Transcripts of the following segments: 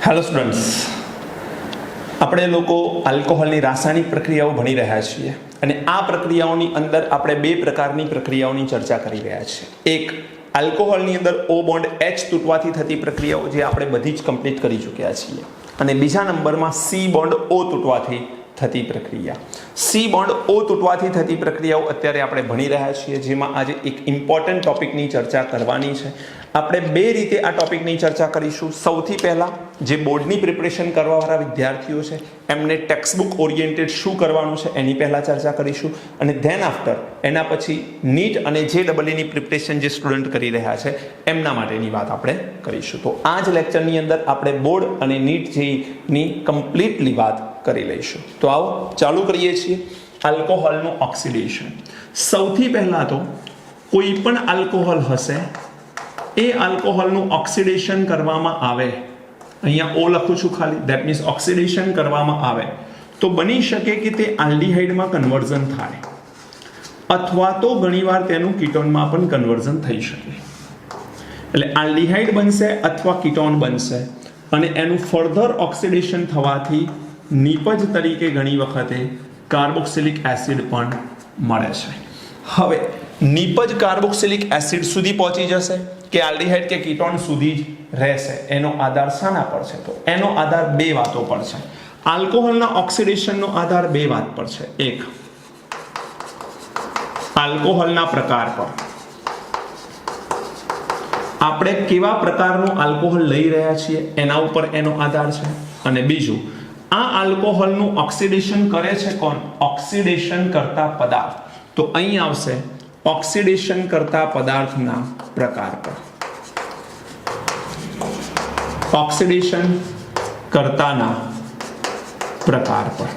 Hello students, આપણે લોકો આલ્કોહોલની રાસાયણિક પ્રક્રિયાઓ ભણી રહ્યા છીએ અને આ પ્રક્રિયાઓની અંદર આપણે બે પ્રકારની પ્રક્રિયાઓની ચર્ચા કરી રહ્યા છીએ. એક આલ્કોહોલની અંદર O બોન્ડ H તૂટવાથી થતી પ્રક્રિયાઓ જે આપણે બધી જ કમ્પ્લીટ કરી ચૂક્યા છીએ, અને બીજા નંબરમાં C બોન્ડ O તૂટવાથી થતી પ્રક્રિયા. C બોન્ડ O તૂટવાથી થતી પ્રક્રિયાઓ અત્યારે આપણે ભણી રહ્યા છીએ, જેમાં આજે એક ઇમ્પોર્ટન્ટ ટોપિકની ચર્ચા કરવાની છે. આપણે બે રીતે આ ટોપિકની ચર્ચા કરીશું. સૌથી પહેલા જે બોર્ડની પ્રિપરેશન કરવાવાળા વિદ્યાર્થીઓ છે એમને ટેક્સ્ટબુક ઓરિએન્ટેડ શું કરવાનું છે એની પહેલા ચર્ચા કરીશું, અને ધેન આફ્ટર એના પછી નીટ અને JEE પ્રિપરેશન જે સ્ટુડન્ટ કરી રહ્યા છે એમના માટેની વાત આપણે કરીશું. તો આ જ લેક્ચરની અંદર આપણે બોર્ડ અને નીટ JEEની કમ્પ્લીટલી વાત કરી લઈશું. તો આવો ચાલુ કરીએ છીએ. આલ્કોહોલનું ઓક્સિડેશન. સૌથી પહેલા તો કોઈ પણ આલ્કોહોલ હશે એ આલ્કોહોલનું ઓક્સિડેશન કરવામાં આવે, અહીંયા O લખું છું ખાલી, ધેટ મીન્સ ઓક્સિડેશન કરવામાં આવે તો બની શકે કે તે આલ્ડીહાઇડમાં કન્વર્ઝન થાય, અથવા તો ઘણીવાર તેનું કીટોનમાં પણ કન્વર્ઝન થઈ શકે. એટલે આલ્ડીહાઇડ બનશે અથવા કીટોન બનશે, અને એનું ફર્ધર ઓક્સિડેશન થવાથી નિપજ તરીકે ઘણી વખતે કાર્બોક્સિલિક એસિડ પણ મળે છે. હવે નિપજ કાર્બોક્સિલિક એસિડ સુધી પહોંચી જશે કે આલ્ડીહાઇડ કે કીટોન સુધી જ રહેશે, એનો આધાર શાના પર છે? તો એનો આધાર બે વાતો પર છે. આલ્કોહોલના ઓક્સિડેશનનો આધાર બે વાત પર છે. એક, આલ્કોહોલના પ્રકાર પર, આપણે કેવા પ્રકારનું આલ્કોહોલ લઈ રહ્યા છીએ એના ઉપર એનો આધાર છે. અને બીજું, આ આલ્કોહોલનું ઓક્સિડેશન કરે છે કોણ? ઓક્સિડેશન કરતા પદાર્થ. તો અહીં આવશે ઓક્સિડેશન કરતા પદાર્થના પ્રકાર પર. ઓક્સિડેશન કરતાના પ્રકાર પર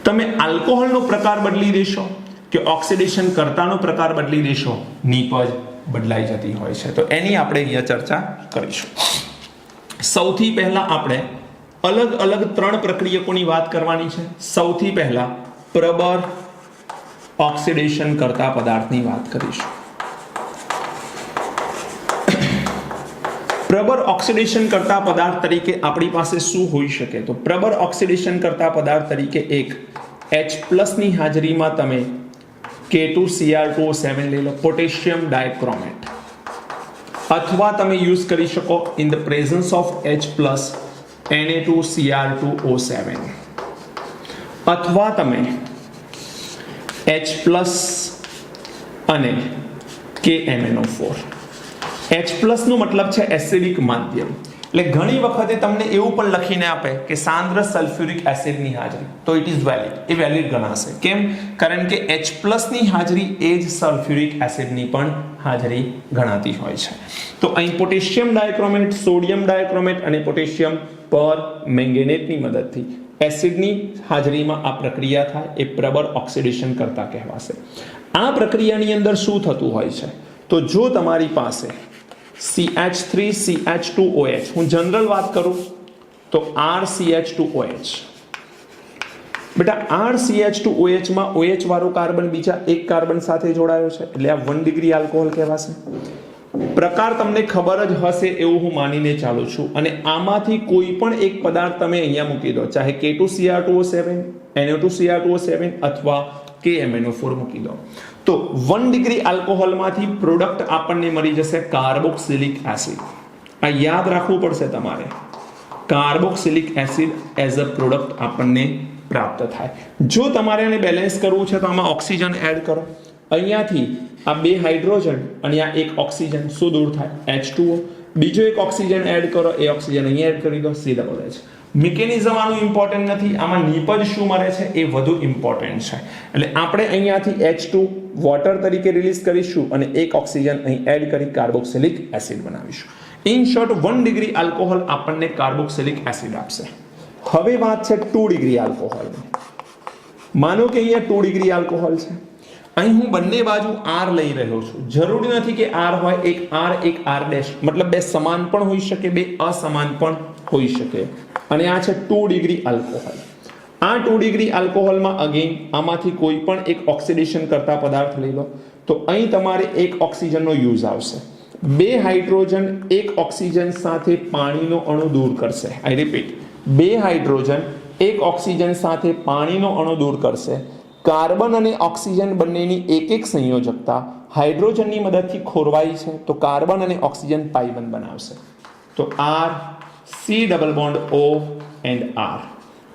તમે આલ્કોહોલનો પ્રકાર બદલી દેશો કે ઓક્સિડેશન કરતાનો પ્રકાર બદલી દેશો, નિપજ બદલાઈ જતી હોય છે. તો એની આપણે અહીંયા ચર્ચા કરીશું. સૌથી પહેલા આપણે અલગ અલગ ત્રણ પ્રક્રિયકોની વાત કરવાની છે. સૌથી પહેલા પ્રબળ ઓક્સિડેશન કરતા પદાર્થની વાત કરીશું. પ્રબળ ઓક્સિડેશન કરતા પદાર્થ તરીકે આપણી પાસે શું હોઈ શકે? તો પ્રબળ ઓક્સિડેશન કરતા પદાર્થ તરીકે એક H+ ની હાજરીમાં તમે K2Cr2O7 લઈ લો, પોટેશિયમ ડાયક્રોમેટ, અથવા તમે યુઝ કરી શકો in the presence of H+ Na2Cr2O7, અથવા તમે H+ અને KMnO4. H+ નો મતલબ છે એસિડિક માધ્યમ. એટલે ઘણી વખતે તમને એવું પણ લખીને આપે કે સાંદ્ર સલ્ફ્યુરિક એસિડની હાજરી, તો it is valid, A valid ગણાશે. કેમ? કારણ કે H+ ની હાજરી એ જ સલ્ફ્યુરિક એસિડની પણ હાજરી ગણાતી હોય છે. તો અહીં પોટેશિયમ ડાયક્રોમેટ, સોડિયમ ડાયક્રોમેટ અને પોટેશિયમ પર મેંગેનેટની મદદથી એસિડની હાજરીમાં આ પ્રક્રિયા થાય, એ પ્રબળ ઓક્સિડેશન કરતા કહેવાશે. આ પ્રક્રિયાની અંદર શું થતું હોય છે? તો જો તમારી પાસે CH3CH2OH, હું જનરલ વાત કરું તો RCH2OH, બેટા RCH2OH માં OH વાળો કાર્બન બીજા એક કાર્બન સાથે જોડાયો છે, એટલે આ 1 ડિગ્રી આલ્કોહોલ કહેવાશે. પ્રકાર તમને ખબર જ હશે એવું હું માનીને ચાલું છું, અને આમાંથી કોઈ પણ એક પદાર્થ તમે અહીંયા મૂકી દો, ચાહે K2Cr2O7, Na2Cr2O7 અથવા KMnO4 મૂકી દો, તો 1 ડિગ્રી આલ્કોહોલમાંથી પ્રોડક્ટ આપણને મળી જશે કાર્બોક્સિલિક એસિડ. આ યાદ રાખવું પડશે તમારે, carboxylic acid as a product આપણને પ્રાપ્ત થાય. જો તમારે આને બેલેન્સ કરવું છે તો આમાં ઓક્સિજન એડ કરો. અહીંયાથી આ બે હાઇડ્રોજન અને આ એક ઓક્સિજન શું દૂર થાય? H2O. બીજો એક ઓક્સિજન એડ કરો, એ ઓક્સિજન અહીંયા એડ કરી દો, C=H. મિકેનિઝમ આનું ઇમ્પોર્ટન્ટ નથી, આમાં નિપજ શું મળે છે એ વધુ ઇમ્પોર્ટન્ટ છે. એટલે આપણે અહીંયાથી H2 વોટર તરીકે રિલીઝ કરીશું અને એક ઓક્સિજન અહીં એડ કરી કાર્બોક્સિલિક એસિડ બનાવીશું. ઇન શોર્ટ 1 ડિગ્રી આલ્કોહોલ આપણને કાર્બોક્સિલિક એસિડ આપશે. હવે વાત છે 2 ડિગ્રી આલ્કોહોલની. માનો કે અહીંયા 2 ડિગ્રી આલ્કોહોલ છે, અહીં હું બંને બાજુ R લઈ રહ્યો છું. જરૂરી નથી કે R હોય, એક R એક R ડેશ, મતલબ બે સમાન પણ હોઈ શકે, બે અસમાન પણ હોઈ શકે. અને આ છે 2 ડિગ્રી આલ્કોહોલ. આ 2 ડિગ્રી આલ્કોહોલમાં અગેન આમાંથી કોઈ પણ એક ઓક્સિડેશન કરતા પદાર્થ લઈ લો, તો અહીં તમારે એક ઓક્સિજનનો યુઝ આવશે. બે હાઇડ્રોજન એક ઓક્સિજન સાથે પાણીનો અણુ દૂર કરશે. આઈ રિપીટ, બે હાઇડ્રોજન એક ઓક્સિજન સાથે પાણીનો અણુ દૂર કરશે. કાર્બન અને ઓક્સિજન બંનેની એક સંયોજકતા હાઇડ્રોજનની મદદથી ખોરવાઈ છે, તો કાર્બન અને ઓક્સિજન પાઈ બંધ બનાવશે. તો R C double bond O and R.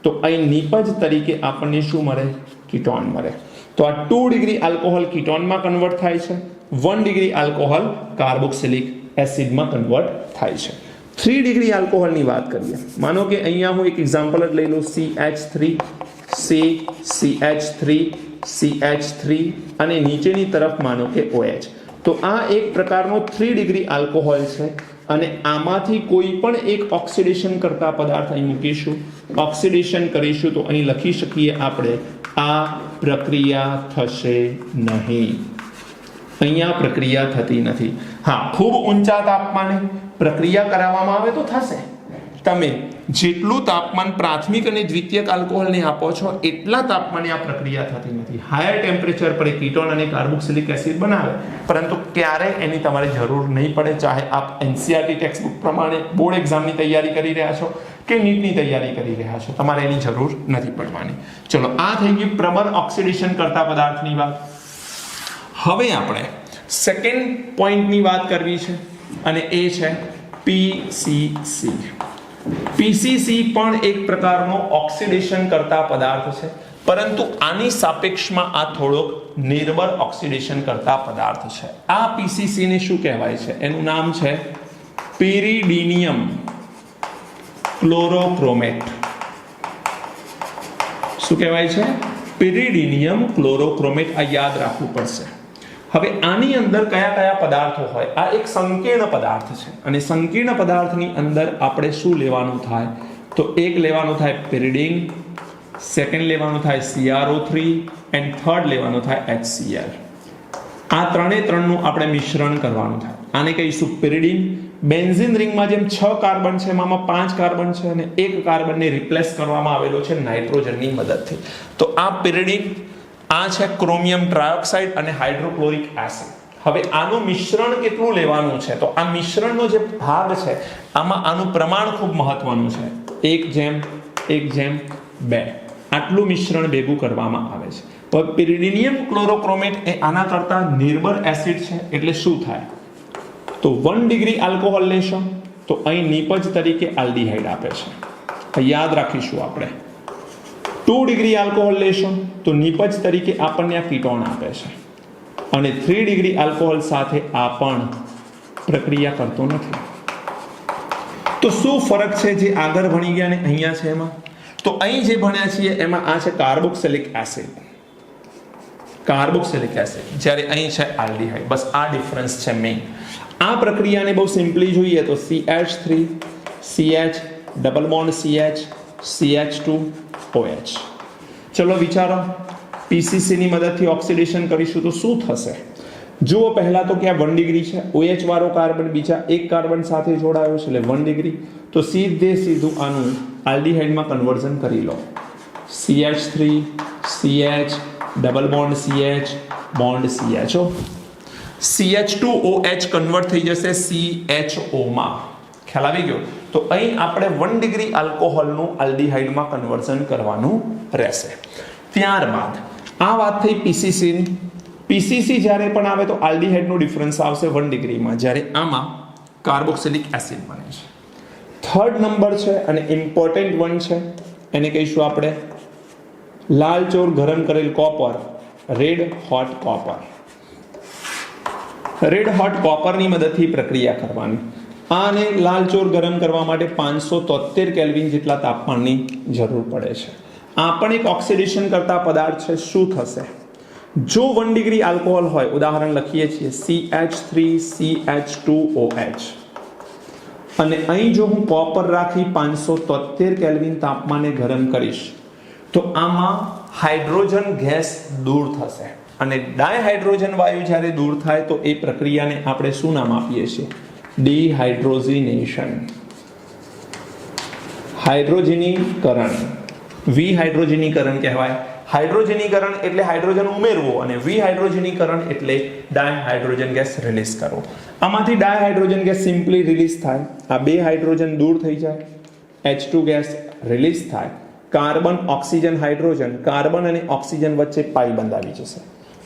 તો અહીં નિપજ તરીકે આપણને શું મળે? કીટોન મળે. તો આ 2 ડિગ્રી આલ્કોહોલ કીટોનમાં કન્વર્ટ થાય છે, 1 ડિગ્રી આલ્કોહોલ કાર્બોક્સિલિક એસિડમાં કન્વર્ટ થાય છે. 3 ડિગ્રી આલ્કોહોલની વાત કરીએ. માનો કે અહીંયા હું એક એક્ઝામ્પલ જ લઈ લઉં, CH3 CH3 CH3 અને નીચેની તરફ માનો કે OH. તો આ એક પ્રકારનો 3 ડિગ્રી આલ્કોહોલ છે અને આમાંથી કોઈ પણ એક ઓક્સિડેશન કરતા પદાર્થ અહીં મૂકીશું, ઓક્સિડેશન કરીશું તો અહીં લખી શકીએ આપણે આ પ્રક્રિયા થશે નહીં. અહીંયા પ્રક્રિયા થતી નથી. હા, ખૂબ ઊંચા તાપમાને પ્રક્રિયા કરાવવામાં આવે તો થશે. તમે જેટલું તાપમાન પ્રાથમિક અને દ્વિતીયક આલ્કોહોલને આપો છો એટલા તાપમાને આ પ્રક્રિયા થતી નથી. હાયર ટેમ્પરેચર પર કીટોન અને કાર્બોક્સિલિક એસિડ બનાવે, પરંતુ ક્યારે એની તમારે જરૂર નહીં પડે. ચાહે આપ એનસીઆરટી ટેક્સ્ટબુક પ્રમાણે બોર્ડ એક્ઝામની તૈયારી કરી રહ્યા છો કે નીટની તૈયારી કરી રહ્યા છો, તમારે એની જરૂર નથી પડવાની. ચલો, આ થઈ ગયું પ્રબળ ઓક્સિડેશન કરતા પદાર્થની વાત. હવે આપણે સેકન્ડ પોઈન્ટની વાત કરવી છે અને એ છે PCC. PCC પણ એક પ્રકારનો ઓક્સિડેશન કરતા પદાર્થ છે, પરંતુ આની સાપેક્ષમાં આ થોડોક નિર્બળ ઓક્સિડેશન કરતા પદાર્થ છે. આ PCC ને શું કહેવાય છે? એનું નામ છે પેરિડિનિયમ ક્લોરોક્રોમેટ. શું કહેવાય છે? પેરિડિનિયમ ક્લોરોક્રોમેટ. આ યાદ રાખવું પડશે. હવે આની અંદર કયા કયા પદાર્થો હોય? આ એક સંકીર્ણ પદાર્થ છે અને સંકીર્ણ પદાર્થની અંદર આપણે શું લેવાનું થાય? તો એક લેવાનું થાય પેરિડીન, સેકન્ડ લેવાનું થાય CrO3 એન્ડ થર્ડ લેવાનું થાય HCl. આ ત્રણનું આપણે મિશ્રણ કરવાનું થાય. આને કહીશું પેરિડીન. બેન્ઝીન રિંગમાં જેમ 6 કાર્બન છે, એમાં 5 કાર્બન છે અને એક કાર્બનને રિપ્લેસ કરવામાં આવેલો છે નાઇટ્રોજનની મદદથી. તો આ પેરિડીન, આ છે ક્રોમિયમ ટ્રાયોક્સાઇડ અને હાઇડ્રોક્લોરિક એસિડ. હવે આનું મિશ્રણ કેટલું લેવાનું છે? તો આ મિશ્રણનો જે ભાગ છે આમાં આનું પ્રમાણ ખૂબ મહત્વનું છે. 1:1:2 આટલું મિશ્રણ ભેગું કરવામાં આવે છે. હવે પેરિડિનિયમ ક્લોરોક્રોમેટ એ આના કરતા નિર્બળ એસિડ છે, એટલે શું થાય? તો 1 ડિગ્રી આલ્કોહોલ લેશો તો અહીં નિપજ તરીકે આલ્ડીહાઇડ આપે છે. યાદ રાખીશું આપણે. 2 ડિગ્રી આલ્કોહોલ લેશો તો નિપજ તરીકે આપણને આ કીટોન આપે છે અને 3 ડિગ્રી આલ્કોહોલ સાથે આ પણ પ્રક્રિયા કરતો નથી. તો શું ફરક છે જે આગળ ભણી ગયા ને અહીંયા છે એમાં? તો અહીં જે ભણ્યા છીએ એમાં આ છે કાર્બોક્સિલિક એસિડ, જ્યારે અહીં છે આલ્ડીહાઇડ. બસ આ ડિફરન્સ છે મેઇન. આ પ્રક્રિયાને બહુ સિમ્પલી જોઈએ તો CH3 CH double bond CH CH2 OH. ચલો વિચારો, PCC ની મદદથી ઓક્સિડેશન કરીશું તો શું થશે? જુઓ, પહેલા તો ક્યાં 1 ડિગ્રી છે, OH વાળો કાર્બન બીજા એક કાર્બન સાથે જોડાયો છે એટલે 1 ડિગ્રી. તો સીધું આનું આલ્ડીહાઇડમાં કન્વર્ઝન કરી લો. CH3 CH double bond CH bond CHO. CH2OH convert થઈ જશે CHO માં. ખ્યાલ આવી ગયો? તો અહીં આપણે 1 ડિગ્રી આલ્કોહોલનું આલ્ડીહાઇડમાં કન્વર્ઝન કરવાનું રહેશે. ત્યારબાદ આ વાત થઈ PCC ની. PCC જ્યારે પણ આવે તો આલ્ડીહાઇડનો ડિફરન્સ આવશે 1 ડિગ્રીમાં, જ્યારે આમાં કાર્બોક્સિલિક એસિડ બને છે. થર્ડ નંબર છે અને ઇમ્પોર્ટન્ટ વન છે, એને કહીશું આપણે લાલ ચોર ગરમ કરેલ copper, red hot copper. Red hot કોપરની મદદથી પ્રક્રિયા કરવાની. આને લાલ ચોર ગરમ કરવા માટે 573 કેલ્વિન જેટલા તાપમાનની જરૂર પડે છે. આ પણ એક ઓક્સિડેશન કરતા પદાર્થ છે. શું થશે? જો 1 ડિગ્રી આલ્કોહોલ હોય, ઉદાહરણ લખીએ છીએ CH3CH2OH, અને અહીં જો હું કોપર રાખી 573 કેલ્વિન તાપમાને ગરમ કરીશ તો આમાં હાઇડ્રોજન ગેસ દૂર થશે અને ડાયહાઇડ્રોજન વાયુ જ્યારે દૂર થાય તો એ પ્રક્રિયાને આપણે શું નામ આપીએ છીએ? ડિહાઇડ્રોજિનેશન. હાઇડ્રોજનીકરણ, વિહાઇડ્રોજનીકરણ કહેવાય. હાઇડ્રોજનીકરણ એટલે હાઇડ્રોજન ઉમેરવો અને વિહાઇડ્રોજનીકરણ એટલે ડાયહાઇડ્રોજન ગેસ રિલીઝ કરવો. આમાંથી ડાયહાઇડ્રોજન ગેસ સિમ્પલી રિલીઝ થાય, આ બે હાઇડ્રોજન દૂર થઈ જાય, H2 ગેસ રિલીઝ થાય, કાર્બન ઓક્સિજન હાઇડ્રોજન, કાર્બન અને ઓક્સિજન વચ્ચે પાઈ બંધાવી જશે,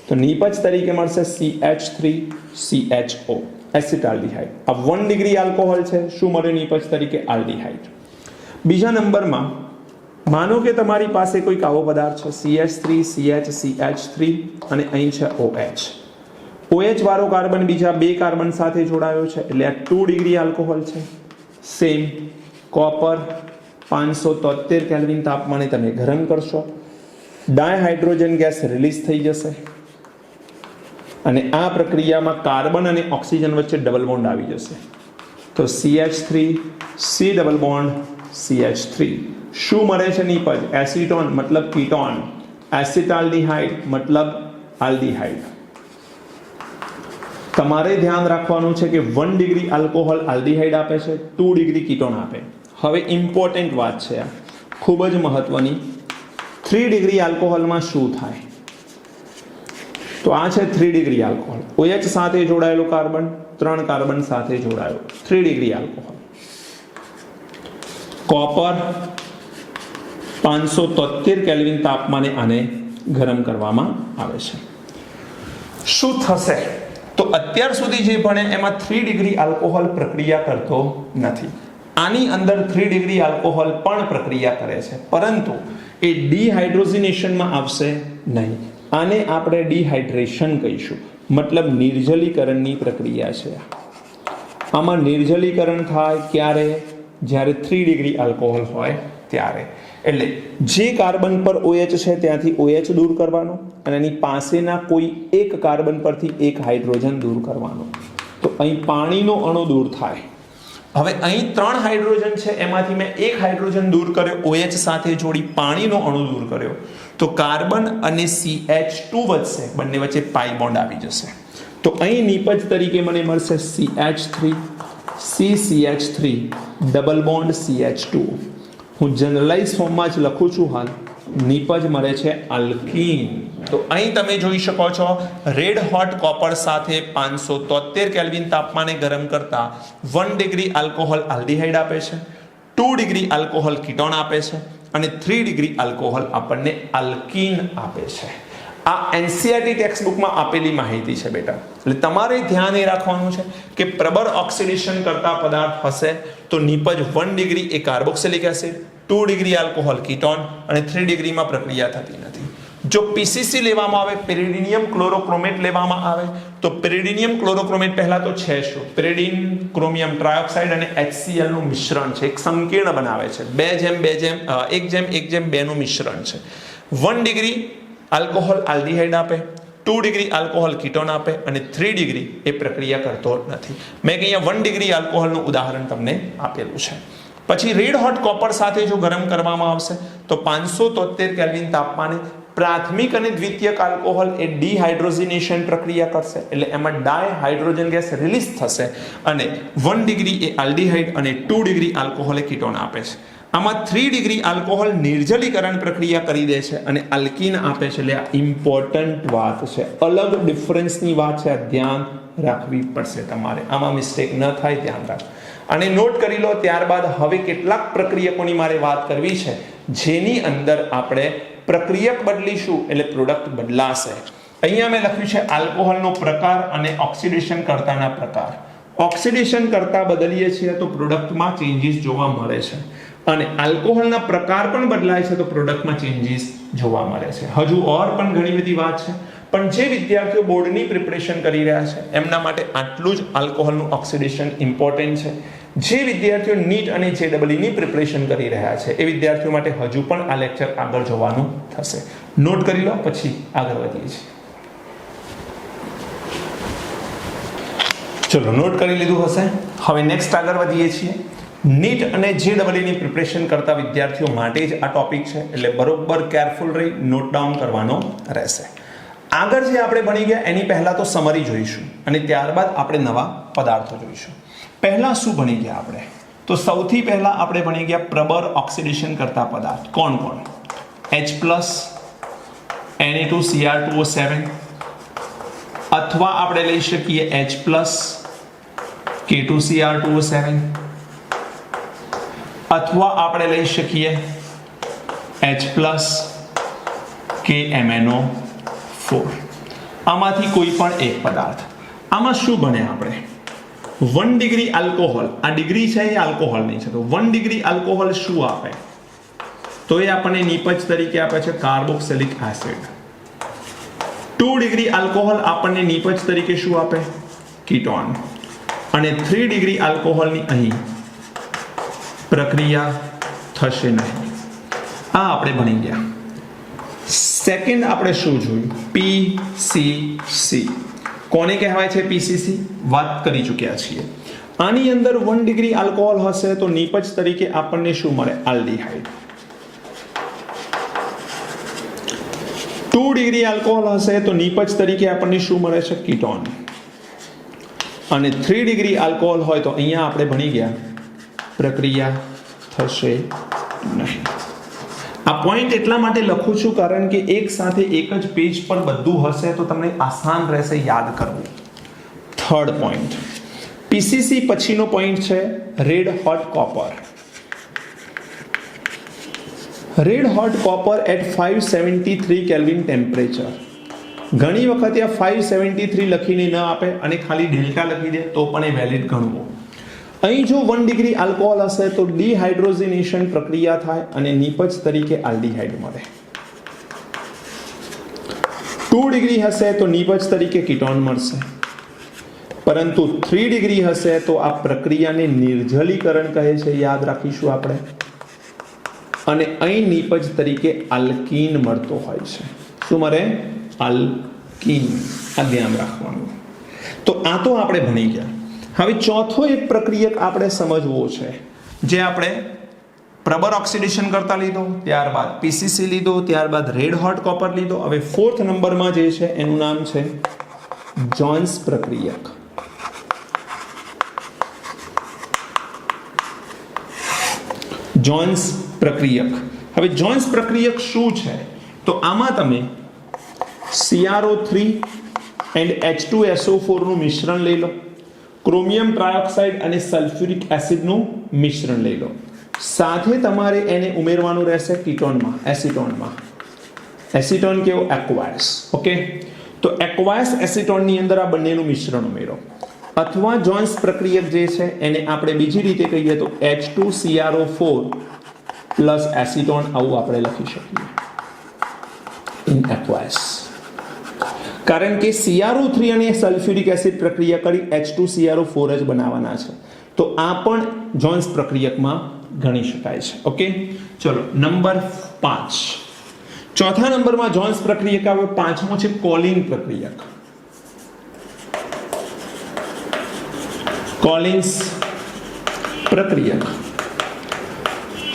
તો નીપજ તરીકે મળશે CH3CHO એસિટાલ્ડિહાઇડ. આ 1 ડિગ્રી આલ્કોહોલ છે. શું મળે નીપજ તરીકે? આલ્ડિહાઇડ. બીજા નંબરમાં માનો કે તમારી પાસે કોઈક આવો પદાર્થ છે CH3CH3 અને અહીં છે OH. OH વાળો કાર્બન બીજા બે કાર્બન સાથે જોડાયો છે એટલે આ 2 ડિગ્રી આલ્કોહોલ છે. સેમ કોપર 573 કેલ્વિન તાપમાને તમે ગરમ કરશો, ડાયહાઇડ્રોજન ગેસ રિલીઝ થઈ જશે અને આ પ્રક્રિયામાં કાર્બન અને ઓક્સિજન વચ્ચે ડબલ બોન્ડ આવી જશે, તો CH3 C double bond CH3. શું મળે છે નીપજ? એસિટોન મતલબ કીટોન, એસિટાલ્ડિહાઇડ મતલબ આલ્ડિહાઇડ. તમારે ધ્યાન રાખવાનું છે કે 1 ડિગ્રી આલ્કોહોલ આલ્ડિહાઇડ આપે છે, 2 ડિગ્રી કીટોન આપે. હવે ઇમ્પોર્ટન્ટ વાત છે આ, ખૂબ જ મહત્વની. 3 ડિગ્રી આલ્કોહોલમાં શું થાય? તો આ છે 3 ડિગ્રી આલ્કોહોલ. OH સાથે જોડાયેલો કાર્બન 3 કાર્બન સાથે જોડાયો, 3 ડિગ્રી આલ્કોહોલ. કોપર 573 કેલ્વિન તાપમાને આને ગરમ કરવામાં આવે છે. શું થશે? તો અત્યાર સુધી જે ભણે એમાં 3 ડિગ્રી આલ્કોહોલ પ્રક્રિયા કરતો નથી. આની અંદર 3 ડિગ્રી આલ્કોહોલ પણ પ્રક્રિયા કરે છે, પરંતુ એ ડિહાઇડ્રોજનેશનમાં આવશે નહીં. આને આપણે ડિહાઇડ્રેશન કહીશું, મતલબ નિર્જલીકરણની પ્રક્રિયા છે. આમાં નિર્જલીકરણ થાય ક્યારે? જ્યારે 3 ડિગ્રી આલ્કોહોલ હોય ત્યારે. એટલે જે કાર્બન પર OH છે ત્યાંથી OH દૂર કરવાનો અને એની પાસેના કોઈ એક કાર્બન પરથી એક હાઇડ્રોજન દૂર કરવાનો, તો અહીં પાણીનો અણુ દૂર થાય. હવે અહીં 3 હાઇડ્રોજન છે, એમાંથી મેં એક હાઇડ્રોજન દૂર કર્યો, OH સાથે જોડી પાણીનો અણુ દૂર કર્યો, તો કાર્બન અને CH2 વચ્ચે બંને વચ્ચે પાઈ બોન્ડ આવી જશે. તો અહીં નીપજ તરીકે મને મળશે CH3 CCH3 double bond CH2. હું જનરલાઇઝ ફોર્મમાં જ લખું છું હાલ. નીપજ મળે છે આલ્કીન. તો અહીં તમે જોઈ શકો છો રેડ હોટ કોપર સાથે 573 કેલ્વિન તાપમાને ગરમ કરતા 1 ડિગ્રી આલ્કોહોલ આલ્ડિહાઇડ આપે છે, 2 ડિગ્રી આલ્કોહોલ કીટોન આપે છે અને 3 ડિગ્રી આલ્કોહોલ આપણને આલ્કીન આપે છે. આ એનસીઈઆરટી ટેક્સ્ટ બુકમાં આપેલી માહિતી છે બેટા. એટલે તમારે ધ્યાન એ રાખવાનું છે કે પ્રબળ ઓક્સિડેશન કરતા પદાર્થ હશે તો નીપજ 1 ડિગ્રી એ carboxylic acid, 2 degree alcohol ketone અને 3 ડિગ્રીમાં પ્રક્રિયા થતી નથી. જો પીસીસી લેવામાં આવે, પેરિડિનિયમ ક્લોરોક્રોમેટ લેવામાં આવે, તો પેરિડિનિયમ ક્લોરોક્રોમેટ પહેલા તો છે શું? પેરિડિન ક્રોમિયમ ટ્રાયોક્સાઇડ અને HCl નું મિશ્રણ છે, એક સંકીર્ણ બનાવે છે. 1:1:2 નું મિશ્રણ છે. 1 ડિગ્રી આલ્કોહોલ આલ્ડિહાઇડ આપે, 2 ડિગ્રી આલ્કોહોલ કીટોન આપે અને 3 ડિગ્રી એ પ્રક્રિયા કરતો નથી. મેં અહીંયા 1 ડિગ્રી આલ્કોહોલનું ઉદાહરણ તમને આપેલું છે. પછી રેડ હોટ કોપર સાથે જો ગરમ કરવામાં આવશે તો 573 કેલ્વિન તાપમાને પ્રાથમિક અને દ્વિતીયક આલ્કોહોલ એ ડિહાઇડ્રોજનેશન પ્રક્રિયા કરશે, એટલે એમાં ડાયહાઇડ્રોજન ગેસ રિલીઝ થશે અને 1 ડિગ્રી એ આલ્ડિહાઇડ અને 2 ડિગ્રી આલ્કોહોલ એ કીટોન આપે છે. આમાં 3 ડિગ્રી આલ્કોહોલ નિર્જલીકરણ પ્રક્રિયા કરી દે છે અને આલ્કીન આપે છે. એટલે આ ઇમ્પોર્ટન્ટ વાત છે, અલગ ડિફરન્સની વાત છે, આ ધ્યાન રાખવી પડશે તમારે. આમાં મિસ્ટેક ન થાય, ધ્યાન રાખ. અને નોટ કરી લો. ત્યારબાદ હવે કેટલાક પ્રક્રિયકોની મારે વાત કરવી છે જેની અંદર આપણે પ્રક્રિયક બદલીશું એટલે પ્રોડક્ટ બદલાશે. અહીંયા મેં લખ્યું છે આલ્કોહોલનો પ્રકાર અને ઓક્સિડેશન કરતાના પ્રકાર. ઓક્સિડેશન કરતા બદલીએ છીએ તો પ્રોડક્ટમાં ચેન્જીસ જોવા મળે છે અને આલ્કોહોલના પ્રકાર પણ બદલાય છે તો પ્રોડક્ટમાં ચેન્જીસ જોવા મળે છે. હજુ ઓર પણ ઘણી બધી વાત છે, પણ જે વિદ્યાર્થીઓ બોર્ડની પ્રિપરેશન કરી રહ્યા છે એમના માટે આટલું જ આલ્કોહોલનું ઓક્સિડેશન ઇમ્પોર્ટન્ટ છે. જે વિદ્યાર્થીઓ નીટ અને જેડબલઈની પ્રિપરેશન કરી રહ્યા છે એ વિદ્યાર્થીઓ માટે હજુ પણ આ લેક્ચર આગળ જોવાનું થશે. નોટ કરી લો, પછી આગળ વધીએ છીએ. ચલો, નોટ કરી લીધું હશે. હવે નેક્સ્ટ આગળ વધીએ છીએ. નીટ અને જેડબલઈની પ્રિપરેશન કરતા વિદ્યાર્થીઓ માટે જ આ ટોપિક છે, એટલે બરોબર કેરફુલ રહી નોટ ડાઉન કરવાનો રહેશે. આગળ જે આપણે ભણી ગયા એની પહેલા તો સમરી જોઈશું અને ત્યારબાદ આપણે નવા પદાર્થો જોઈશું. પહેલા શું ભણી ગયા આપણે? તો સૌથી પહેલા આપણે ભણી ગયા પ્રબળ ઓક્સિડેશન કરતા પદાર્થ. કોણ કોણ? H+, Na2Cr2O7 અથવા આપણે લઈ શકીએ H+ K2Cr2O7 અથવા આપણે લઈ શકીએ H+ KMnO4 આમાંથી કોઈ પણ એક પદાર્થ. આમાં શું બને આપણે 1 ડિગ્રી આલ્કોહોલ, આ ડિગ્રી છે એ આલ્કોહોલ નહીં છે, તો 1 ડિગ્રી આલ્કોહોલ શું આપે તો એ આપણને નિપજ તરીકે આપે છે કાર્બોક્સિલિક એસિડ. 2 ડિગ્રી આલ્કોહોલ આપણને નિપજ તરીકે શું આપે કીટોન. અને 3 ડિગ્રી આલ્કોહોલની અહીં પ્રક્રિયા થશે નહીં. આ આપણે ભણી ગયા. સેકન્ડ આપણે શું જોયું PCC. કોને કહેવાય છે PCC વાત કરી ચૂક્યા છીએ. આની અંદર 1 ડિગ્રી આલ્કોહોલ હશે તો નિપજ તરીકે આપણને શું મળે આલ્ડીહાઇડ. 2 ડિગ્રી આલ્કોહોલ હશે તો નિપજ તરીકે આપણને શું મળે છે કીટોન. અને 3 ડિગ્રી આલ્કોહોલ હોય તો અહીંયા આપણે ભણી ગયા પ્રક્રિયા થશે નહીં. આ પોઈન્ટ એટલા માટે લખું છું કારણ કે એક સાથે એક જ પેજ પર બધું હશે તો તમને આસાન રહેશે યાદ કરવું. થર્ડ પોઈન્ટ PCC પછીનો પોઈન્ટ છે red hot copper. Red hot copper at 573 kelvin temperature. ઘણી વખત આ 573 લખીને ન આપે અને ખાલી ડેલ્ટા લખી દે તો પણ એ વેલિડ ગણવું. અહીં જો 1 ડિગ્રી આલ્કોહોલ હશે તો ડિહાઇડ્રોજનેશન પ્રક્રિયા થાય અને નિપજ તરીકે આલ્ડીહાઇડ મળે. 2 ડિગ્રી હશે તો નિપજ તરીકે કીટોન મળશે. પરંતુ 3 ડિગ્રી હશે તો આ પ્રક્રિયાને નિર્જલીકરણ કહે છે, યાદ રાખીશું આપણે. અને અહીં નિપજ તરીકે આલ્કીન મળતો હોય છે. શું મળે આલ્કીન. આ ધ્યાન રાખવાનું. તો આ તો આપણે ભણી ગયા. હવે ચોથો એક પ્રક્રિયક આપણે સમજવો છે જે આપણે પ્રબર ઓક્સિડેશન કરતા લીધો, ત્યારબાદ PCC લીધો, ત્યારબાદ રેડ હોટ કોપર લીધો. હવે 4th નંબરમાં જે છે એનું નામ છે જોન્સ પ્રક્રિયક. જોન્સ પ્રક્રિયક. હવે જોન્સ પ્રક્રિયક શું છે તો આમાં તમે CrO3 એન્ડ H2SO4 નું મિશ્રણ લઈ લો, ક્રોમિયમ ટ્રાયોક્સાઇડ અને સલ્ફ્યુરિક એસિડનું મિશ્રણ લઈ લો. સાથે તમારે એને ઉમેરવાનું રહેશે કીટોનમાં, એસિટોનમાં. એસિટોન કેવો એક્વાયસ. ઓકે, તો એક્વાયસ એસિટોનની અંદર આ બંનેનું મિશ્રણ ઉમેરો. અથવા જોન્સ પ્રક્રિયક જે છે એને આપણે બીજી રીતે કહીએ તો H2CrO4 પ્લસ એસિટોન આવું આપણે લખી શકીએ ઇન એક્વાયસ. કારણ કે CrO3 અને સલ્ફ્યુરિક એસિડ પ્રક્રિયા કરી H2CrO4 જ બનાવવાના છે. તો આ પણ જોન્સ પ્રક્રિયકમાં ગણી શકાય છે. ઓકે, ચલો નંબર 5. ચોથા નંબરમાં જોન્સ પ્રક્રિયક આવે. પાંચમો છે કોલિન પ્રક્રિયક. કોલિન્સ પ્રક્રિયક.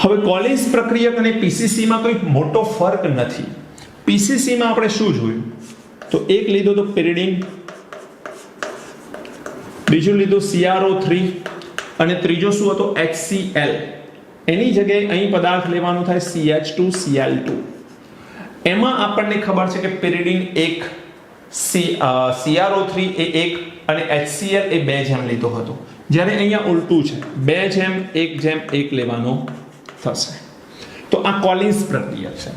હવે કોલિન્સ પ્રક્રિયક અને PCC માં કોઈ મોટો ફરક નથી. PCC માં આપણે શું જોયું તો એક લીધો તો પેરિડીન, બીજું લીધું CrO3 અને ત્રીજો શું હતો HCl. એની જગ્યાએ અહીં પદાર્થ લેવાનું થાય CH2Cl2. એમાં આપણને ખબર છે કે પેરિડીન 1, CrO3 એ 1 અને HCl એ 2 જેમ લીધો હતો. જ્યારે અહીંયા ઉલટું છે 2:1:1 લેવાનો થશે. તો આ કોલિન્સ પ્રક્રિયક છે.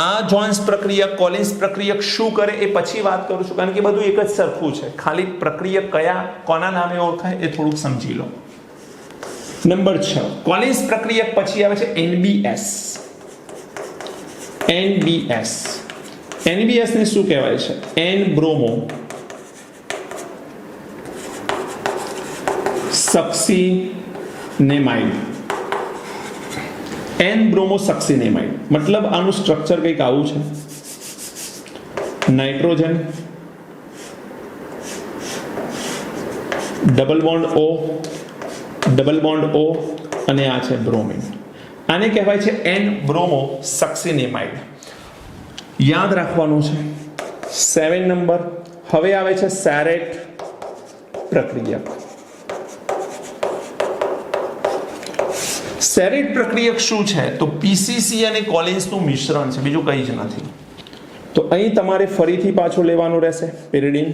આ જોન્સ પ્રક્રિયક, કોલિન્સ પ્રક્રિયક શું કરે એ પછી વાત કરું છું કારણ કે બધું એક જ સરખું છે. ખાલી પ્રક્રિયક કયા કોના નામે ઓળખાય એ થોડુંક સમજી લો. નંબર 6 કોલિન્સ પ્રક્રિયક પછી આવે છે NBS. NBS ને શું કહેવાય છે N બ્રોમો સક્સીનેમાઇડ. N બ્રોમો સક્સીનેમાઇડ મતલબ આનું સ્ટ્રક્ચર કંઈક આવું છે. નાઇટ્રોજન, ડબલ બોન્ડ O અને આ છે બ્રોમિન. આને કહેવાય છે N બ્રોમો સક્સીનેમાઇડ. યાદ રાખવાનું છે. 7 નંબર. હવે આવે છે સેરેટ પ્રક્રિયક. સેરેટ પ્રક્રિયક શું છે તો PCC અને કોલિન્સનું મિશ્રણ છે, બીજું કંઈ જ નથી. તો તો અહીં તમારે ફરીથી પાછો લેવાનો રહેશે પેરિડીન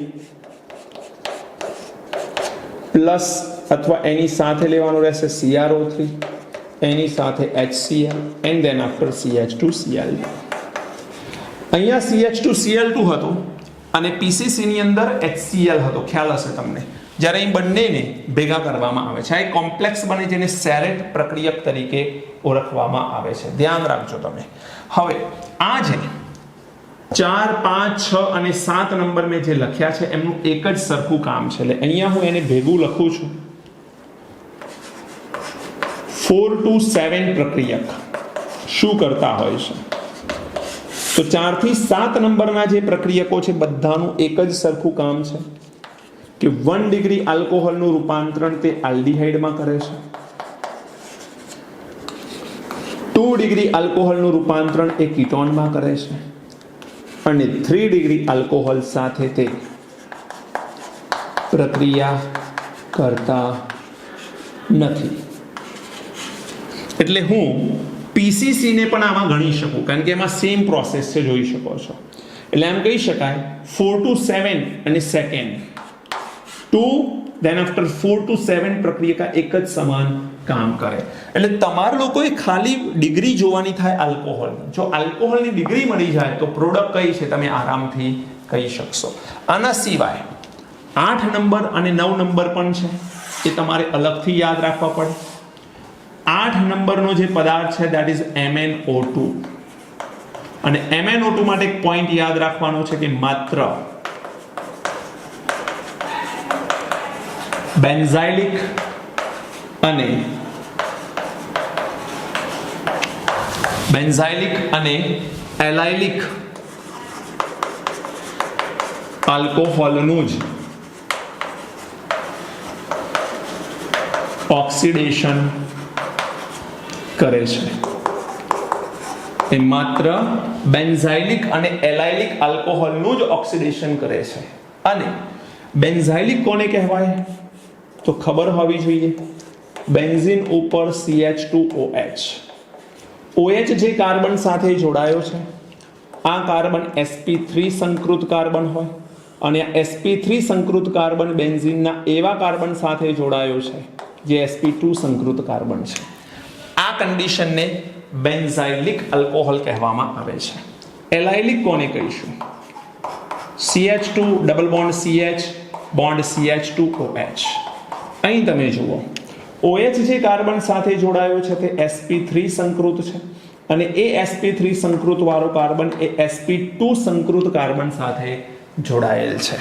પ્લસ અથવા એની સાથે લેવાનું રહેશે CrO3, એની સાથે HCl and then after CH2Cl. અહીંયા CH2Cl2 હતો અને PCC ની અંદર HCl હતો, ખ્યાલ હશે તમને. જ્યારે અહીં બંનેને ભેગા કરવામાં આવે છે આ એક કોમ્પ્લેક્સ બને જેને સેરેટ પ્રક્રિયક તરીકે ઓળખવામાં આવે છે, ધ્યાન રાખજો તમે. હવે આ છે 4, 5, 6 અને 7 નંબર મેં જે લખ્યા છે એમનું એક જ સરખું કામ છે. એટલે અહીંયા હું એને ભેગું લખું છું. 4 to 7 પ્રક્રિયક શું કરતા હોય છે? તો 4 થી 7 નંબરના જે પ્રક્રિયકો છે બધાનું એક જ સરખું કામ છે કે 1 ડિગ્રી આલ્કોહોલનું રૂપાંતરણ તે આલ્ડીહાઇડમાં કરે છે, 2 ડિગ્રી આલ્કોહોલનું રૂપાંતરણ એ કીટોનમાં કરે છે અને 3 ડિગ્રી આલ્કોહોલ સાથે તે પ્રક્રિયા કરતા નથી. એટલે હું PCC ને પણ આમાં ગણી શકું કારણ કે એમાં સેમ પ્રોસેસ છે, જોઈ શકો છો. એટલે એમ કહી શકાય 4 to 7 અને સેકન્ડ 2 then after 4 to 7 પ્રક્રિયા એક જ સમાન કામ કરે. એટલે તમારા લોકોએ ખાલી ડિગ્રી જોવાની થાય આલ્કોહોલ. જો આલ્કોહોલની ડિગ્રી મળી જાય તો પ્રોડક્ટ કઈ છે તમે આરામથી કહી શકશો. આના સિવાય 8 નંબર અને 9 નંબર પણ છે, એ તમારે અલગથી યાદ રાખવા પડે. 8 નંબરનો જે પદાર્થ છે દેટ ઇઝ MnO2 અને MnO2 માટે એક પોઈન્ટ યાદ રાખવાનો છે કે માત્ર બેન્ઝાઇલિક અને એલાઇલિક આલ્કોહોલનું જ ઓક્સિડેશન કરે છે. એ માત્ર બેન્ઝાઇલિક અને એલાઇલિક આલ્કોહોલનું જ ઓક્સિડેશન કરે છે. અને બેન્ઝાઇલિક કોને કહેવાય તો ખબર હોવી જોઈએ. બેન્ઝીન ઉપર CH2OH, OH જે કાર્બન સાથે જોડાયો છે આ કાર્બન sp3 સંકૃત કાર્બન હોય અને આ sp3 સંકૃત કાર્બન બેન્ઝીનના એવા કાર્બન સાથે જોડાયો છે જે sp2 સંકૃત કાર્બન છે. આ કન્ડિશનને બેન્ઝાઇલિક આલ્કોહોલ કહેવામાં આવે છે. એલાઇલિક કોને કહીશું? CH2 double bond CH bond CH2OH. અહીં તમે જુઓ OH જે કાર્બન સાથે જોડાયો છે તે sp3 સંકૃત છે અને એ sp3 સંકૃત વાળો કાર્બન એ sp2 સંકૃત કાર્બન સાથે જોડાયેલ છે.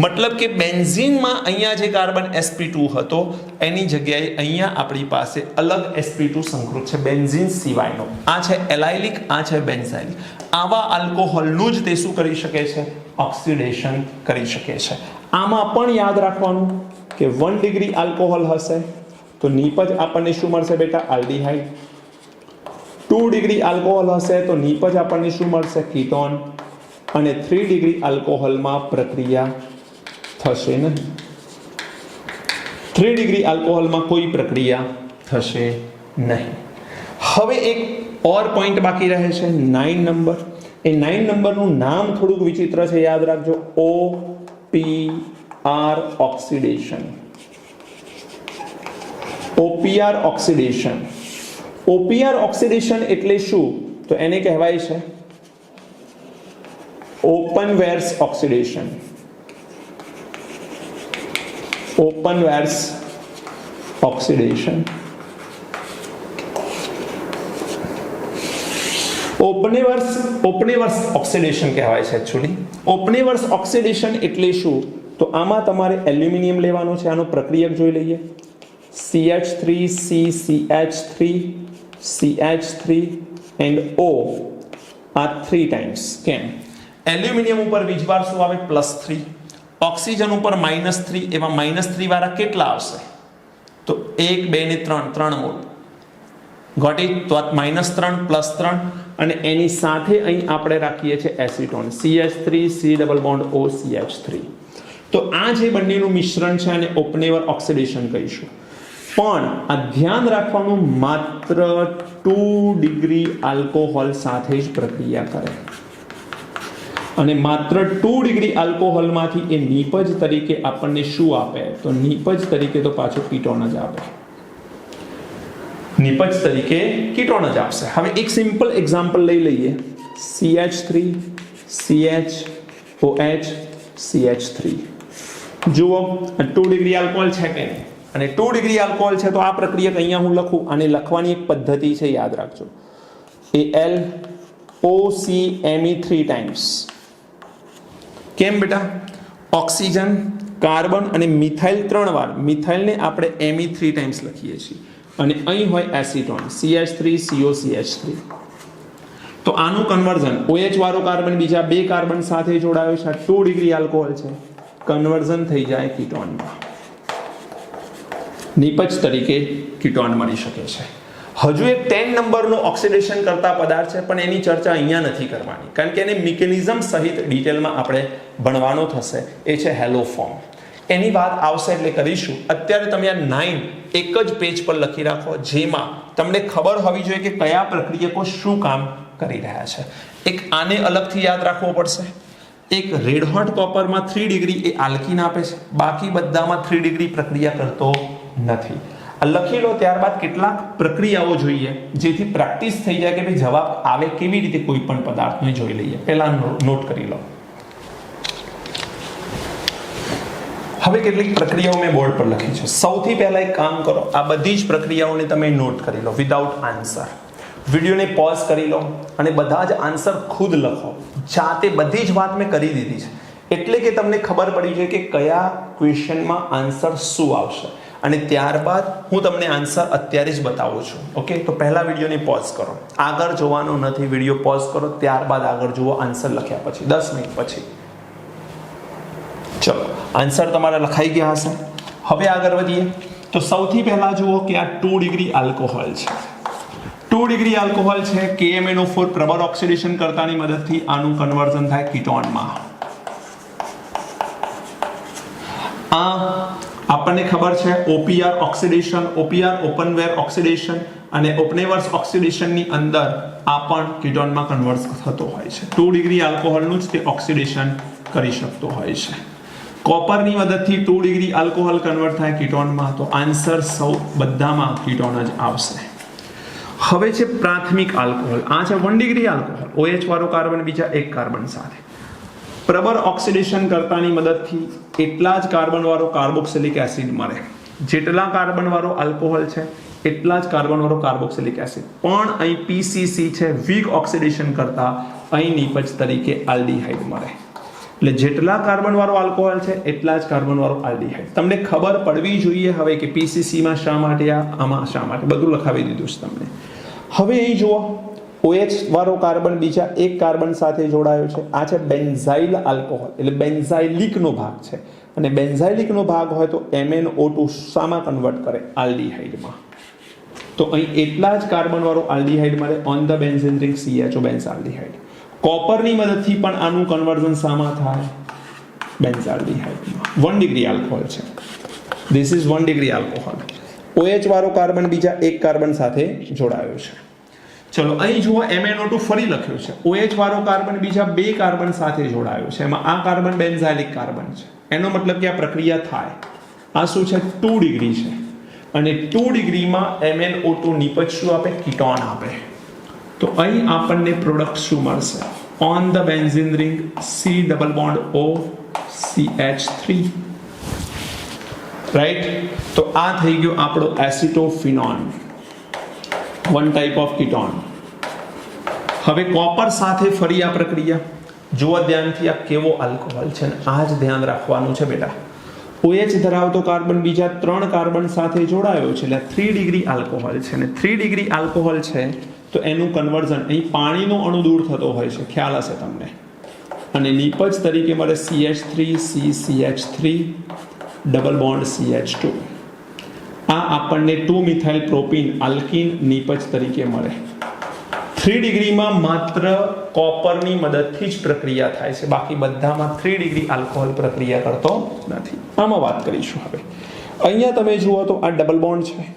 મતલબ કે બેન્ઝીનમાં અહીંયા જે કાર્બન sp2 હતો એની જગ્યાએ અહીંયા આપણી પાસે અલગ sp2 સંકૃત છે બેન્ઝીન સિવાયનો. આ છે એલાઇલિક, આ છે બેન્ઝાઇલિક. આવા આલ્કોહોલનું જ તે શું કરી શકે છે? ઓક્સિડેશન કરી શકે છે. આમાં પણ યાદ રાખવાનું કે 1 ડિગ્રી આલ્કોહોલ હશે તો નીપજ આપણને શું મળશે બેટા? આલ્ડીહાઇડ. 2 ડિગ્રી આલ્કોહોલ હશે તો નીપજ આપણને શું મળશે? કીટોન. અને 3 ડિગ્રી આલ્કોહોલમાં પ્રક્રિયા થશે નહીં. 3 ડિગ્રી આલ્કોહોલમાં કોઈ પ્રક્રિયા થશે નહીં. હવે એક ઓર પોઈન્ટ બાકી રહે છે 9 નંબર. એ 9 નંબરનું નામ થોડુંક વિચિત્ર છે, યાદ રાખજો. OPR oxidation. OPR oxidation. OPR oxidation એટલે શું? તો એને કહેવાય છે Oppenauer oxidation. Oppenauer oxidation. Oppenauer oxidation કહેવાય છે એકચ્યુઅલી. ઓપનેવર્સ ઓક્સિડેશન એટલે શું? તો આમાં તમારે એલ્યુમિનિયમ લેવાનો છે. આનો પ્રક્રિયક જોઈ લઈએ. CH3CCH3 CH3 એન્ડ O આ 3 ટાઈમ્સ. કેમ? એલ્યુમિનિયમ ઉપર વીજભાર શું આવે? +3. ઓક્સિજન ઉપર -3. એમાં -3 વાળા કેટલા આવશે? તો 1 2 ને 3 મોલ. Got it? તો આ -3 +3 અને એની સાથે અહીં આપણે રાખીએ છીએ acetone CH3 C double bond O CH3. તો આ જે બંનેનું મિશ્રણ છે આને ઓપનેવર ઓક્સિડેશન કહીશું. પણ આ ધ્યાન રાખવાનું માત્ર 2 ડિગ્રી આલ્કોહોલ સાથે જ પ્રક્રિયા કરે. અને માત્ર 2 ડિગ્રી આલ્કોહોલમાંથી એ નિપજ તરીકે આપણને શું આપે? તો નિપજ તરીકે તો પાછું કીટોન જ આપે. નિપજ તરીકે કીટોન જ આપશે. હવે એક સિમ્પલ એક્ઝામ્પલ લઈ લઈએ. CH3 CHOH CH3. જુઓ 2 ડિગ્રી આલ્કોહોલ છે કે નહીં? અને 2 ડિગ્રી આલ્કોહોલ છે તો આ પ્રક્રિયા અહીંયા હું લખું. આને લખવાની એક પદ્ધતિ છે, યાદ રાખજો. AlOCMe 3 times. કેમ બેટા? ઓક્સિજન, કાર્બન અને મિથાઇલ 3 વાર. મિથાઇલને આપણે Me 3 ટાઈમ્સ લખીએ છીએ. અને અહીં હોય એસિટોન CH3COCH3. તો આનું કન્વર્ઝન OH વાળો કાર્બન બીજા 2 કાર્બન સાથે જોડાયો છે. 2 ડિગ્રી આલ્કોહોલ છે, કન્વર્ઝન થઈ જાય કીટોનમાં. નિપજ તરીકે કીટોન મળી શકે છે. હજુ એક 10 નંબરનો ઓક્સિડેશન કરતા પદાર્થ છે, પણ એની ચર્ચા અહીંયા નથી કરવાની, કારણ કે એને મિકેનિઝમ સહિત ડિટેલમાં આપણે ભણવાનો થશે. એ છે હેલોફોર્મ. એની વાત આવશે એટલે કરીશું. અત્યારે તમે આ 9 એક જ પેજ પર લખી રાખો, જેમાં તમને ખબર હોવી જોઈએ કે કયા પ્રક્રિયકો શું કામ કરી રહ્યા છે. એક આને અલગથી યાદ રાખવો પડશે. એક રેડ હોટ કોપરમાં 3 ડિગ્રી એ આલ્કીન આપે છે, બાકી બધામાં 3 ડિગ્રી પ્રક્રિયા કરતો નથી. લખી લો. ત્યારબાદ કેટલાક પ્રક્રિયાઓ જોઈએ, જેથી પ્રેક્ટિસ થઈ જાય કે ભાઈ જવાબ આવે કેવી રીતે કોઈ પણ પદાર્થને જોઈ લઈએ. પહેલા નોટ કરી લો. હવે કેટલીક પ્રક્રિયાઓ મેં બોર્ડ પર લખી છે. સૌથી પહેલા એક કામ કરો, આ બધી જ પ્રક્રિયાઓને તમે નોટ કરી લો વિધાઉટ આન્સર. વિડીયોને પોઝ કરી લો અને બધા જ આન્સર ખુદ લખો. જાતે બધી જ વાત મેં કરી દીધી છે, એટલે કે તમને ખબર પડી જાય કે કયા ક્વેશ્ચનમાં આન્સર શું આવશે. અને ત્યારબાદ હું તમને આન્સર અત્યારે જ બતાવું છું. ઓકે, તો પહેલા વિડીયોને પોઝ કરો. આગળ જોવાનો નથી, વિડીયો પોઝ કરો, ત્યારબાદ આગળ જુઓ આન્સર લખ્યા પછી 10 મિનિટ પછી. ચલો, આન્સર તમારા લખાઈ ગયા હશે. હવે આગળ વધીએ તો સૌથી પહેલા જુઓ કે આ 2 ડિગ્રી આલ્કોહોલ છે. 2 ડિગ્રી આલ્કોહોલ છે. KMnO4 પ્રબળ ઓક્સિડેશન કરતાની મદદથી આનું કન્વર્ઝન થાય કીટોનમાં. આ આપણને ખબર છે OPR ઓક્સિડેશન, OPR ઓપન વેર ઓક્સિડેશન અને ઓપનેવર્સ ઓક્સિડેશનની અંદર આ પણ કીટોનમાં કન્વર્ટ થતો હોય છે. 2 ડિગ્રી આલ્કોહોલનું જ તે ઓક્સિડેશન કરી શકતો હોય છે. કોપરની મદદથી 2 ડિગ્રી આલ્કોહોલ કન્વર્ટ થાય કીટોનમાં, તો આન્સર સૌ બધામાં કીટોન જ આવશે. હવે છે પ્રાથમિક આલ્કોહોલ. આ છે 1 ડિગ્રી આલ્કોહોલ. OH વાળો કાર્બન બીજા 1 કાર્બન સાથે પ્રબળ ઓક્સિડેશન કરતાની મદદથી એટલા જ કાર્બન વાળો કાર્બોક્સિલિક એસિડ મળે. જેટલા કાર્બન વાળો આલ્કોહોલ છે એટલા જ કાર્બન વાળો કાર્બોક્સિલિક એસિડ. પણ અહીં PCC છે, વીક ઓક્સિડેશન કરતા અહીં નિપજ તરીકે આલ્ડીહાઇડ મળે. એટલે જેટલા કાર્બન વાળો આલ્કોહોલ છે એટલા જ કાર્બન વાળો આલ્ડીહાઇડ. તમને ખબર પડવી જોઈએ હવે કે PCC માં શા માટે, આમાં શા માટે, બધું લખાવી દીધું છે તમને. હવે અહીં જુઓ, OH વાળો કાર્બન બીજા 1 કાર્બન સાથે જોડાયો છે. આ છે બેન્ઝાઇલ આલ્કોહોલ, એટલે બેન્ઝાઇલિકનો ભાગ છે. અને બેન્ઝાઇલિકનો ભાગ હોય તો MnO2 શામાં કન્વર્ટ કરે? આલ્ડીહાઇડમાં. તો અહીં એટલા જ કાર્બન વાળો આલ્ડીહાઇડ મળે on the benzene ring CHO બેન્ઝાલ્ડીહાઇડ. કોપરની મદદથી પણ આનું કન્વર્ઝન શામાં થાય? બેન્ઝાલ્ડીહાઇડમાં. 1 ડિગ્રી આલ્કોહોલ છે. This is 1 degree alcohol. OH વાળો કાર્બન બીજા 1 કાર્બન સાથે જોડાયો છે. ચલો, અહીં જુઓ MnO2 ફરી લખ્યું છે. OH વાળો કાર્બન બીજા 2 કાર્બન સાથે જોડાયો છે. એમાં આ કાર્બન બેન્ઝાઇલિક કાર્બન છે. એનો મતલબ કે આ પ્રક્રિયા થાય. આ શું છે? 2 ડિગ્રી છે. અને 2 ડિગ્રીમાં MnO2 નિપજ શું આપે? કીટોન આપે. તો અહીં આપણને પ્રોડક્ટ શું મળશે? On the benzene ring C double bond O CH3. Right? તો આ થઈ ગયો આપણો એસિટોફિનોન, 1 ટાઈપ ઓફ કીટોન. હવે કોપર સાથે ફરી આ પ્રક્રિયા જુઓ ધ્યાનથી. આ કેવો આલ્કોહોલ છે, આ જ ધ્યાન રાખવાનું છે બેટા. OH ધરાવતો કાર્બન બીજા 3 કાર્બન સાથે જોડાયો છે, એટલે 3 ડિગ્રી આલ્કોહોલ છે. અને 3 ડિગ્રી આલ્કોહોલ છે તો એનું કન્વર્ઝન અહીં પાણીનો અણુ દૂર થતો હોય છે, ખ્યાલ હશે તમને. અને નિપજ તરીકે મળે CH3 CCH3 double bond CH2. આ આપણને 2 મિથાઇલ પ્રોપીન આલ્કીન નિપજ તરીકે મળે. 3 ડિગ્રીમાં માત્ર કોપરની મદદથી જ પ્રક્રિયા થાય છે, બાકી બધામાં 3 ડિગ્રી આલ્કોહોલ પ્રક્રિયા કરતો નથી. આમાં વાત કરીશું. હવે અહીંયા તમે જુઓ તો આ ડબલ બોન્ડ છે.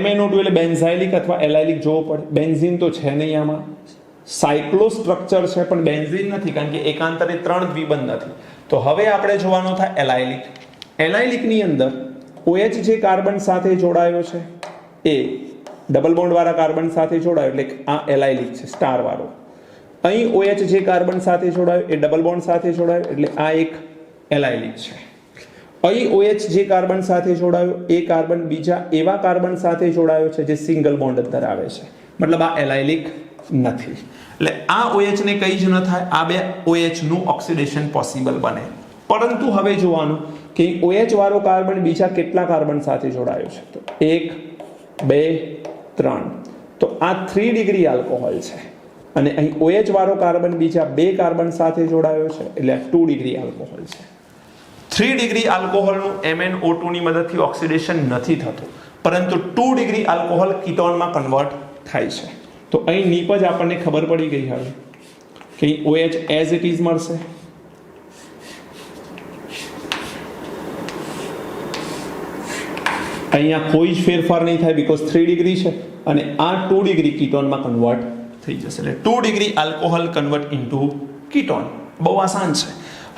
MnO2 એટલે બેન્ઝાઇલિક અથવા એલાઇલિક જોવો પડે. બેન્ઝીન તો છે નહીં આમાં, સાયક્લો સ્ટ્રક્ચર છે પણ બેન્ઝીન નથી, કારણ કે એકાંતરે 3 દ્વિબંધ નથી. તો હવે આપણે જોવાનું થાય એલાયલિક. એલાયલિકની અંદર OH જે કાર્બન સાથે જોડાયો છે એ ડબલ બોન્ડ વાળા કાર્બન સાથે જોડાયો એટલે આ એલાયલિક છે સ્ટાર વાળો. અહીં OH જે કાર્બન સાથે જોડાયો એ ડબલ બોન્ડ સાથે જોડાયો એટલે આ એક એલાયલિક છે. અહીં OH જે કાર્બન સાથે જોડાયો એ કાર્બન બીજા એવા કાર્બન સાથે જોડાયો છે જે સિંગલ બોન્ડ ધરાવે છે, મતલબ આ એલાયલિક નથી. એટલે આ OH ને કઈ જ ન થાય, આ બે OH નું ઓક્સિડેશન પોસિબલ બને. પરંતુ હવે જોવાનું કે OH વાળો કાર્બન બીજા કેટલા કાર્બન સાથે જોડાયો છે, તો 1 2 3, તો આ 3 ડિગ્રી આલ્કોહોલ છે. અને અહીં OH વાળો કાર્બન બીજા 2 કાર્બન સાથે જોડાયો છે એટલે આ 2 ડિગ્રી આલ્કોહોલ છે. 3 ડિગ્રી આલ્કોહોલનું MnO2 ની મદદથી ઓક્સિડેશન નથી થતું, પરંતુ 2 ડિગ્રી આલ્કોહોલ કીટોનમાં કન્વર્ટ થાય છે. તો અહીં નીપજ આપણને ખબર પડી ગઈ હવે કે OH એઝ ઇટ ઇઝ મળશે. અહીંયા કોઈ જ ફેરફાર નહીં થાય બીકોઝ 3 ડિગ્રી છે અને આ 2 ડિગ્રી કીટોનમાં કન્વર્ટ થઈ જશે. એટલે 2 degree alcohol convert into ketone. બહુ આસાન છે.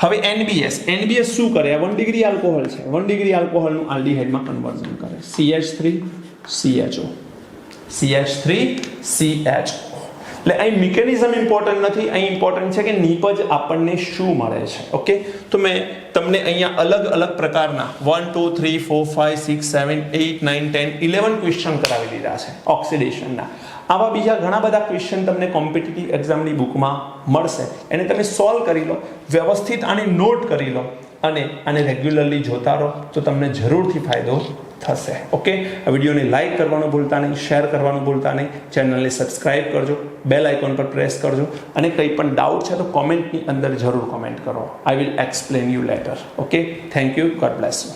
હવે NBS શું કરે? આ 1 ડિગ્રી આલ્કોહોલ છે. 1 ડિગ્રી આલ્કોહોલનું આલ્ડીહાઇડમાં કન્વર્ઝન કરે. CH3 CHO. એટલે અહીં મિકેનિઝમ ઇમ્પોર્ટન્ટ નથી, અહીં ઇમ્પોર્ટન્ટ છે કે નીપજ આપણને શું મળે છે. ઓકે, તો મેં તમને અહીંયા અલગ અલગ પ્રકારના 1 2 3 4 5 6 7 8 9 10 11 ક્વેશ્ચન કરાવી દીધા છે ઓક્સિડેશનના. આવા બીજા ઘણા બધા ક્વેશ્ચન તમને કોમ્પિટિટિવ એક્ઝામની બુકમાં મળશે. એને તમે સોલ્વ કરી લો, વ્યવસ્થિત આને નોટ કરી લો અને આને રેગ્યુલરલી જોતા રહો તો તમને જરૂરથી ફાયદો થશે. ઓકે, આ વિડીયોને લાઈક કરવાનું ભૂલતા નહીં, શેર કરવાનું ભૂલતા નહીં, ચેનલને સબસ્ક્રાઇબ કરજો, બેલ આઇકોન પર પ્રેસ કરજો અને કંઈ પણ ડાઉટ છે તો કોમેન્ટની અંદર જરૂર કોમેન્ટ કરો. I will explain you letter. Okay, thank you, God bless you.